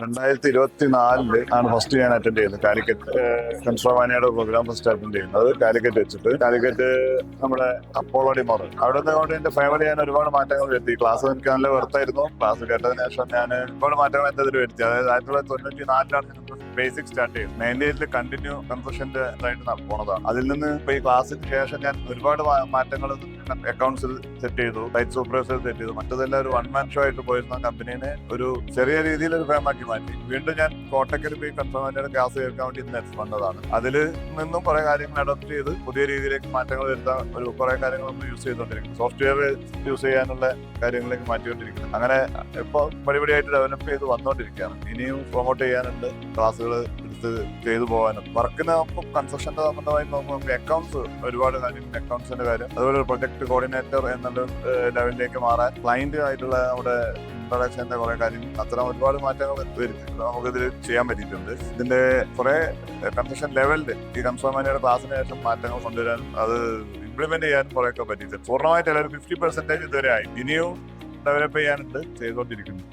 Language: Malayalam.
2024 ആണ് ഫസ്റ്റ് ഞാൻ അറ്റൻഡ് ചെയ്യുന്നത്. കാലിക്കറ്റ് കൺസ്ട്രോമാനിയുടെ പ്രോഗ്രാം ഫസ്റ്റ് അറ്റൻഡ് ചെയ്യുന്നത് കാലിക്കറ്റ് വെച്ചിട്ട്. കാലിക്കറ്റ് നമ്മുടെ അപ്പോളോ ഡിമോറൽ അവിടെ നിന്നുകൊണ്ട് എന്റെ ഫാമിലി ഞാൻ ഒരുപാട് മാറ്റങ്ങൾ വരുത്തി. ക്ലാസ് എനിക്ക് നല്ല വെറുത്തായിരുന്നു. ക്ലാസ് കേട്ടതിന് ശേഷം ഞാൻ ഒരുപാട് മാറ്റങ്ങൾ എന്റെ ഇതിൽ വരുത്തി. അതായത് 1994 ബേസിക് സ്റ്റാർട്ട് ചെയ്തു. 98 കണ്ടിന്യൂ കൺസ്ട്രക്ഷന്റെ ആയിട്ട് പോണതാണ്. അതിൽ നിന്ന് ഇപ്പൊ ഈ ക്ലാസ്സിന് ശേഷം ഞാൻ ഒരുപാട് മാറ്റങ്ങൾ അക്കൗണ്ട്സിൽ സെറ്റ് ചെയ്തു, സൈറ്റ് സൂപ്പർവൈസർ സെറ്റ് ചെയ്തു. മറ്റതെല്ലാം ഒരു വൺ മാൻ ഷോ ആയിട്ട് പോയിരുന്ന കമ്പനീനെ ഒരു ചെറിയ രീതിയിൽ ഒരു ഫേമാക്കി മാറ്റി. വീണ്ടും ഞാൻ കോട്ടക്കൽ പോയി കൺസ്ട്രോമാനിയുടെ ക്ലാസ് കേൾക്കാൻ വേണ്ടി വന്നതാണ്. അതിൽ നിന്നും കുറെ കാര്യങ്ങൾ അഡോപ്റ്റ് ചെയ്ത് പുതിയ രീതിയിലേക്ക് മാറ്റങ്ങൾ വരുത്താൻ ഒരു കുറെ കാര്യങ്ങൾ നമ്മൾ യൂസ് ചെയ്തുകൊണ്ടിരിക്കുന്നു. സോഫ്റ്റ്വെയർ യൂസ് ചെയ്യാനുള്ള കാര്യങ്ങളിലേക്ക് മാറ്റിക്കൊണ്ടിരിക്കുന്നു. അങ്ങനെ ഇപ്പൊ പടിപടിയായിട്ട് ഡെവലപ്പ് ചെയ്ത് വന്നുകൊണ്ടിരിക്കുകയാണ്. ഇനിയും പ്രൊമോട്ട് ചെയ്യാനുണ്ട്, ക്ലാസ്സുകൾ എടുത്ത് ചെയ്തു പോകാനും. വർക്കിന് നമുക്ക് കൺസ്ട്രക്ഷന്റെ സംബന്ധമായി നോക്കുമ്പോൾ നമുക്ക് അക്കൗണ്ട്സ് ഒരുപാട് കാര്യം, അക്കൗണ്ട്സിന്റെ കാര്യം, അതുപോലെ ഒരു പ്രൊജക്ട് കോർഡിനേറ്റർ എന്നുള്ള ലെവലിലേക്ക് മാറാൻ ക്ലയന്റ് ആയിട്ടുള്ള നമ്മുടെ ഇൻട്രൊഡക്ഷന്റെ കുറെ കാര്യങ്ങൾ, അത്തരം ഒരുപാട് മാറ്റങ്ങൾ വരുത്തി നമുക്കിതിൽ ചെയ്യാൻ പറ്റിയിട്ടുണ്ട്. ഇതിന്റെ കുറെ കൺസ്ട്രക്ഷൻ ലെവലിൽ ഈ കൺസ്ട്രോമാനിയുടെ ക്ലാസ്സിന് ശേഷം മാറ്റങ്ങൾ കൊണ്ടുവരാനും അത് ഇംപ്ലിമെന്റ് ചെയ്യാനും കുറെയൊക്കെ പറ്റിയിട്ടുണ്ട്. പൂർണ്ണമായിട്ട് 50% ഇതുവരെ ആയി. ഇനിയും ഡെവലപ്പ് ചെയ്യാനുണ്ട്, ചെയ്തുകൊണ്ടിരിക്കുന്നു.